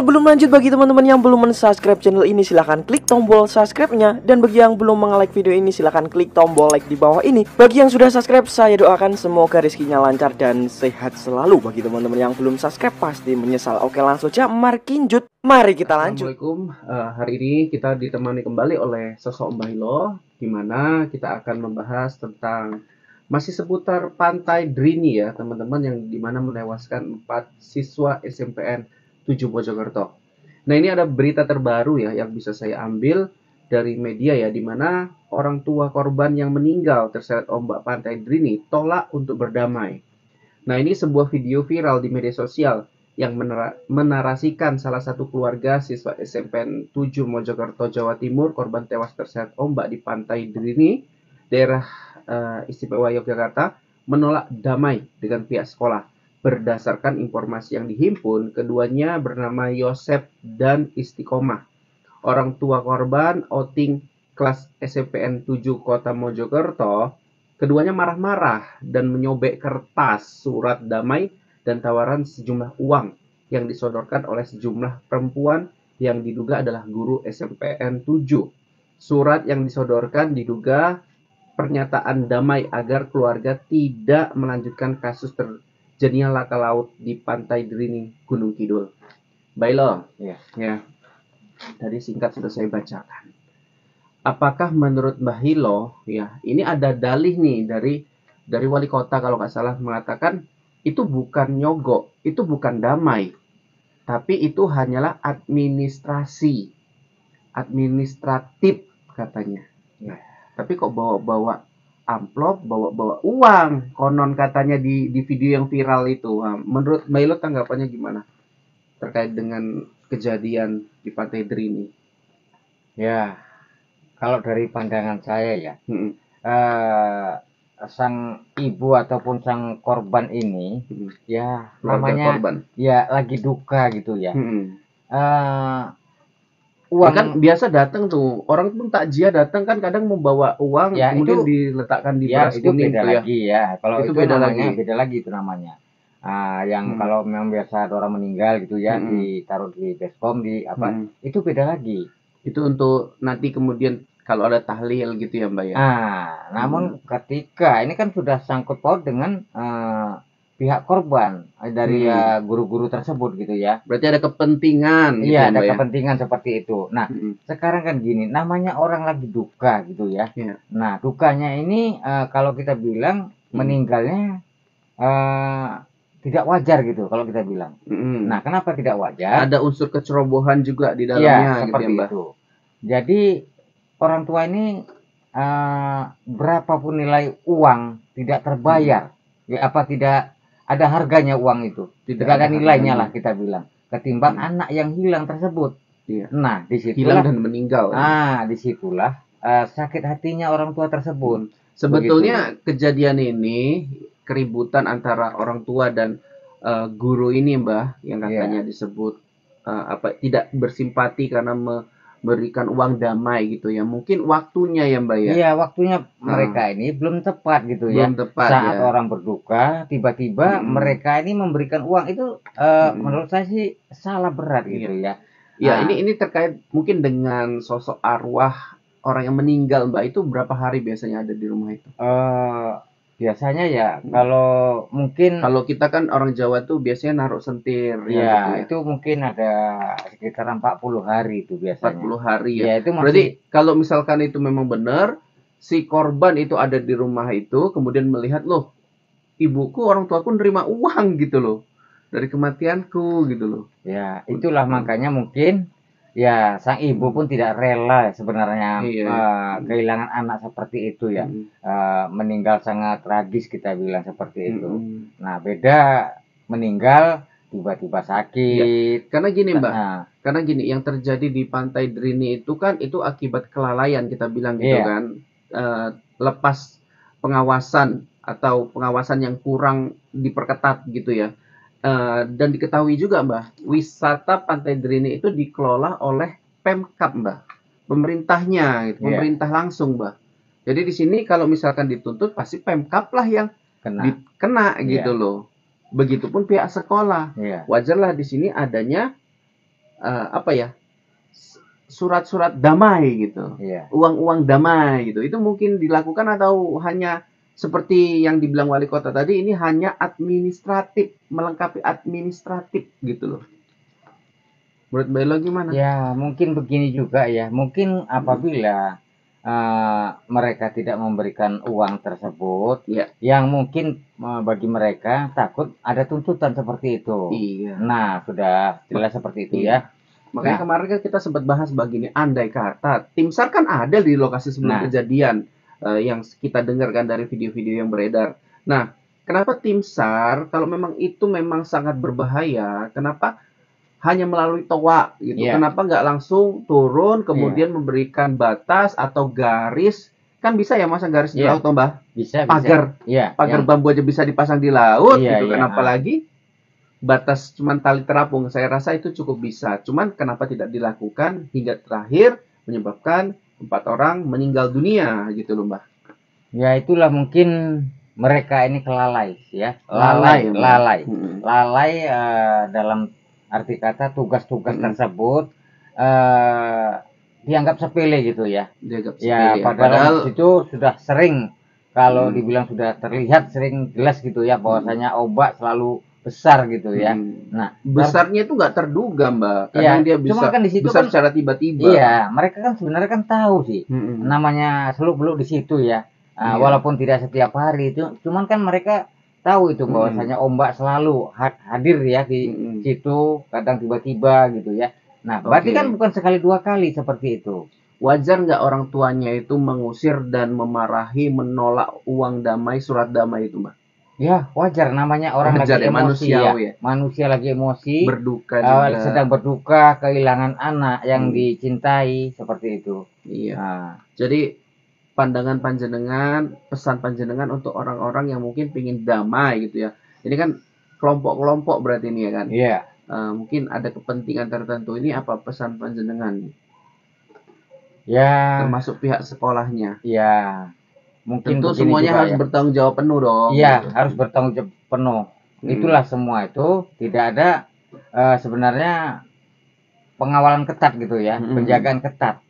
sebelum lanjut, bagi teman-teman yang belum men-subscribe channel ini, silahkan klik tombol subscribe-nya. Dan bagi yang belum nge-like video ini, silahkan klik tombol like di bawah ini. Bagi yang sudah subscribe, saya doakan semoga rezekinya lancar dan sehat selalu. Bagi teman-teman yang belum subscribe, pasti menyesal. Oke, langsung aja, mari kita lanjut. Assalamualaikum. Hari ini kita ditemani kembali oleh sosok Mbah Hilo, di mana kita akan membahas tentang masih seputar Pantai Drini ya teman-teman, yang dimana menewaskan 4 siswa SMPN 7 Mojokerto. Nah, ini ada berita terbaru ya yang bisa saya ambil dari media ya, dimana orang tua korban yang meninggal terseret ombak Pantai Drini tolak untuk berdamai. Nah, ini sebuah video viral di media sosial yang menarasikan salah satu keluarga siswa SMPN 7 Mojokerto, Jawa Timur, korban tewas terseret ombak di Pantai Drini, daerah istimewa Yogyakarta, menolak damai dengan pihak sekolah. Berdasarkan informasi yang dihimpun, keduanya bernama Yosep dan Istiqomah. Orang tua korban, outing kelas SMPN 7 Kota Mojokerto, keduanya marah-marah dan menyobek kertas surat damai dan tawaran sejumlah uang yang disodorkan oleh sejumlah perempuan yang diduga adalah guru SMPN 7. Surat yang disodorkan diduga pernyataan damai agar keluarga tidak melanjutkan kasus terjadinya laka laut di Pantai Drini, Gunung Kidul. Baiklah, ya. Tadi singkat sudah saya bacakan. Apakah menurut Mbah Hilo, ya, ini ada dalih nih dari wali kota kalau nggak salah, mengatakan itu bukan nyogok, itu bukan damai, tapi itu hanyalah administratif katanya. Ya. Tapi kok bawa-bawa amplop, bawa-bawa uang, konon katanya di video yang viral itu. Nah, menurut Mbak Ilo tanggapannya gimana terkait dengan kejadian di Pantai Drini? Ya, kalau dari pandangan saya ya, sang ibu ataupun sang korban ini, ya namanya korban, ya lagi duka gitu ya. Uang ya kan biasa datang tuh, orang pun takjiah datang kan kadang membawa uang ya, kemudian itu diletakkan di beras itu kuning beda tuh lagi ya. Kalau itu beda lagi itu namanya. Yang kalau memang biasa ada orang meninggal gitu ya, ditaruh di baskom di apa, itu beda lagi. Itu untuk nanti kemudian kalau ada tahlil gitu ya Mbak ya. Namun ketika ini kan sudah sangkut paut dengan pihak korban dari guru-guru tersebut gitu ya. Berarti ada kepentingan gitu. Iya, ada kepentingan seperti itu. Nah, sekarang kan gini, namanya orang lagi duka gitu ya. Nah, dukanya ini kalau kita bilang meninggalnya tidak wajar gitu kalau kita bilang. Nah, kenapa tidak wajar? Ada unsur kecerobohan juga di dalamnya seperti gitu ya, Mbak. Itu. Jadi orang tua ini berapapun nilai uang tidak terbayar. Ya, apa tidak ada harganya uang itu, tidak ada nilainya lah kita bilang, ketimbang anak yang hilang tersebut. Nah, disitulah hilang dan meninggal. Disitulah sakit hatinya orang tua tersebut. Sebetulnya kejadian ini keributan antara orang tua dan guru ini, Mbah, yang katanya disebut tidak bersimpati karena memberikan uang damai gitu ya. Mungkin waktunya ya Mbak ya. Iya, waktunya mereka ini belum tepat gitu ya. Saat orang berduka, tiba-tiba mereka ini memberikan uang itu menurut saya sih salah berat gitu ya. Ya, ini terkait mungkin dengan sosok arwah orang yang meninggal, Mbak. Itu berapa hari biasanya ada di rumah itu? Biasanya ya kalau mungkin kalau kita kan orang Jawa tuh biasanya naruh sentir ya, itu mungkin ada sekitar 40 hari itu biasanya. 40 hari ya. Ya itu berarti kalau misalkan itu memang benar, si korban itu ada di rumah itu, kemudian melihat, loh, ibuku, orang tuaku nerima uang gitu loh dari kematianku gitu loh. Ya, itulah makanya mungkin ya sang ibu pun tidak rela sebenarnya kehilangan anak seperti itu ya. Meninggal sangat tragis kita bilang seperti itu. Nah, beda meninggal tiba-tiba sakit. Karena gini Mbak, karena gini yang terjadi di Pantai Drini itu kan itu akibat kelalaian kita bilang gitu kan. Lepas pengawasan atau pengawasan yang kurang diperketat gitu ya. Dan diketahui juga Mbak, wisata Pantai Drini itu dikelola oleh Pemkab Mbak, pemerintahnya gitu, pemerintah langsung Mbak. Jadi di sini kalau misalkan dituntut pasti Pemkab lah yang kena gitu loh. Begitupun pihak sekolah. Wajarlah di sini adanya apa ya, surat-surat damai gitu, uang-uang damai gitu, itu mungkin dilakukan atau hanya seperti yang dibilang wali kota tadi, ini hanya administratif, melengkapi administratif gitu loh. Menurut Mbak Elo gimana? Ya, mungkin begini juga ya. Mungkin apabila mereka tidak memberikan uang tersebut, yang mungkin bagi mereka takut ada tuntutan seperti itu. Iya. Nah, sudah jelas seperti itu ya. Makanya kemarin kan kita sempat bahas begini, andai kata tim SAR kan ada di lokasi sebelum kejadian, yang kita dengarkan dari video-video yang beredar. Nah, kenapa tim SAR kalau memang itu memang sangat berbahaya, kenapa hanya melalui toa gitu? Kenapa nggak langsung turun kemudian memberikan batas atau garis? Kan bisa ya masa garis di laut, Mbah? Bisa. Pagar bambu aja bisa dipasang di laut gitu. Kenapa lagi batas cuman tali terapung? Saya rasa itu cukup bisa. Cuman kenapa tidak dilakukan hingga terakhir menyebabkan 4 orang meninggal dunia gitu loh, Mbak? Ya itulah mungkin mereka ini kelalai ya. Lalai dalam arti kata tugas-tugas tersebut dianggap sepele gitu ya. Padahal itu sudah sering, kalau dibilang sudah terlihat sering jelas gitu ya, bahwasanya ombak selalu besar gitu ya. Nah, besarnya itu nggak terduga, Mbak. Karena dia bisa kan di situ besar secara tiba-tiba. Iya, mereka kan sebenarnya kan tahu sih. Namanya seluk-beluk di situ ya. Walaupun tidak setiap hari itu, cuman kan mereka tahu itu bahwasanya ombak selalu hadir ya di situ, kadang tiba-tiba gitu ya. Nah, berarti kan bukan sekali dua kali seperti itu. Wajar nggak orang tuanya itu mengusir dan memarahi, menolak uang damai, surat damai itu, Mbak? Ya, wajar, namanya orang lagi emosi ya. Manusia lagi emosi, berduka juga. Sedang berduka, kehilangan anak yang dicintai, seperti itu. Iya. Jadi pandangan panjenengan, pesan panjenengan untuk orang-orang yang mungkin ingin damai gitu ya. Ini kan kelompok-kelompok berarti ini ya kan. Iya. Mungkin ada kepentingan tertentu. Ini apa pesan panjenengan? Ya. Termasuk pihak sekolahnya. Ya. Mungkin tentu semuanya harus bertanggung jawab penuh dong. Iya, gitu. Harus bertanggung jawab penuh. Itulah semua itu, tidak ada sebenarnya pengawalan ketat gitu ya, penjagaan ketat.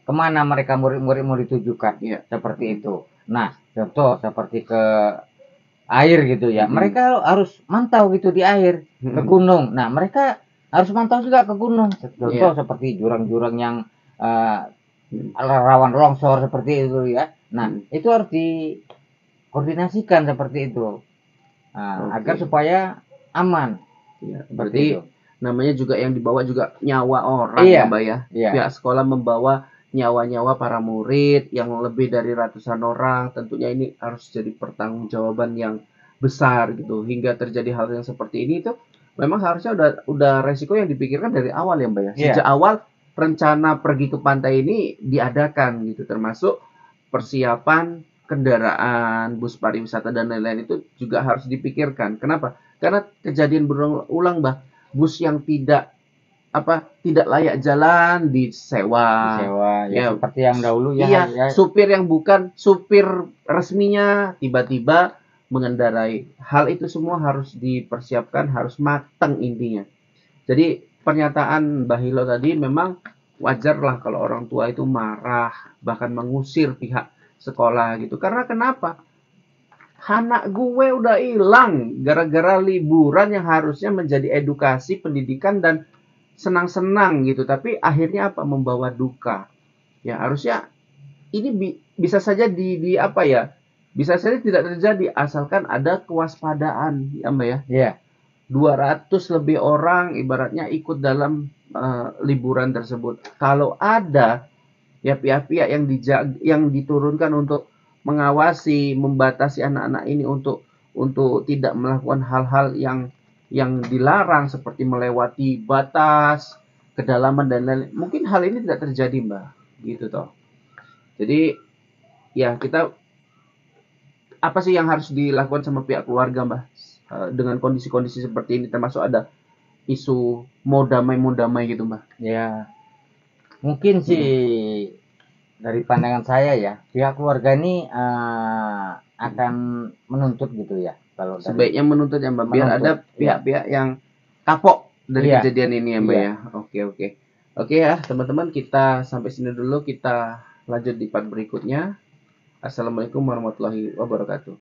Kemana mereka murid-murid mau ditujukan, seperti itu. Nah, contoh seperti ke air gitu ya, mereka harus mantau gitu di air, ke gunung. Nah, mereka harus mantau juga ke gunung. Contoh seperti jurang-jurang yang rawan longsor seperti itu ya. Nah, itu harus dikoordinasikan seperti itu, agar supaya aman. Berarti itu. Namanya juga yang dibawa juga nyawa orang ya, Mbak ya. Pihak sekolah membawa nyawa-nyawa para murid yang lebih dari ratusan orang. Tentunya ini harus jadi pertanggungjawaban yang besar gitu. Hingga terjadi hal yang seperti ini itu memang harusnya udah resiko yang dipikirkan dari awal ya, Mbak ya. Sejak awal rencana pergi ke pantai ini diadakan gitu, termasuk persiapan kendaraan, bus pariwisata dan lain-lain itu juga harus dipikirkan. Kenapa? Karena kejadian berulang, Mbak. Bus yang tidak layak jalan disewa ya, seperti yang dahulu ya. Iya, supir yang bukan supir resminya tiba-tiba mengendarai. Hal itu semua harus dipersiapkan, harus matang intinya. Jadi pernyataan Mbah Hilo tadi memang wajarlah kalau orang tua itu marah, bahkan mengusir pihak sekolah gitu. Karena kenapa? Anak gue udah hilang gara-gara liburan yang harusnya menjadi edukasi, pendidikan dan senang-senang gitu. Tapi akhirnya apa? Membawa duka. Ya harusnya ini bisa saja bisa saja tidak terjadi asalkan ada kewaspadaan ya, Mbak ya. Iya. 200 lebih orang ibaratnya ikut dalam liburan tersebut. Kalau ada ya pihak-pihak yang diturunkan untuk mengawasi, membatasi anak-anak ini untuk tidak melakukan hal-hal yang dilarang seperti melewati batas, kedalaman dan lain-lain. Mungkin hal ini tidak terjadi, Mbak. Gitu toh. Jadi ya kita apa sih yang harus dilakukan sama pihak keluarga, Mbak? Dengan kondisi-kondisi seperti ini, termasuk ada isu mau damai gitu, Mbak. Ya, mungkin sih dari pandangan saya ya, pihak keluarga ini akan menuntut gitu ya. Kalau sebaiknya menuntut ya, Mbak, biar ada pihak-pihak yang kapok dari Iya. kejadian ini ya Mbak Iya. ya. Oke ya teman-teman, kita sampai sini dulu, kita lanjut di part berikutnya. Assalamualaikum warahmatullahi wabarakatuh.